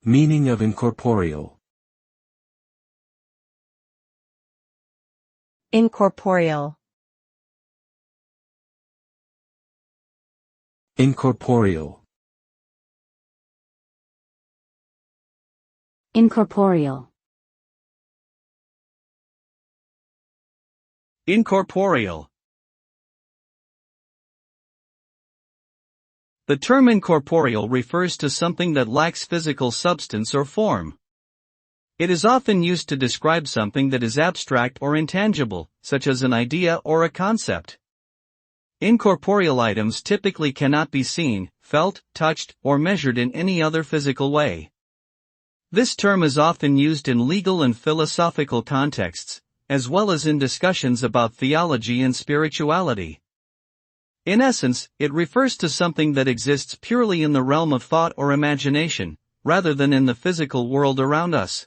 Meaning of incorporeal. Incorporeal. Incorporeal. Incorporeal. Incorporeal. The term incorporeal refers to something that lacks physical substance or form. It is often used to describe something that is abstract or intangible, such as an idea or a concept. Incorporeal items typically cannot be seen, felt, touched, or measured in any other physical way. This term is often used in legal and philosophical contexts, as well as in discussions about theology and spirituality. In essence, it refers to something that exists purely in the realm of thought or imagination, rather than in the physical world around us.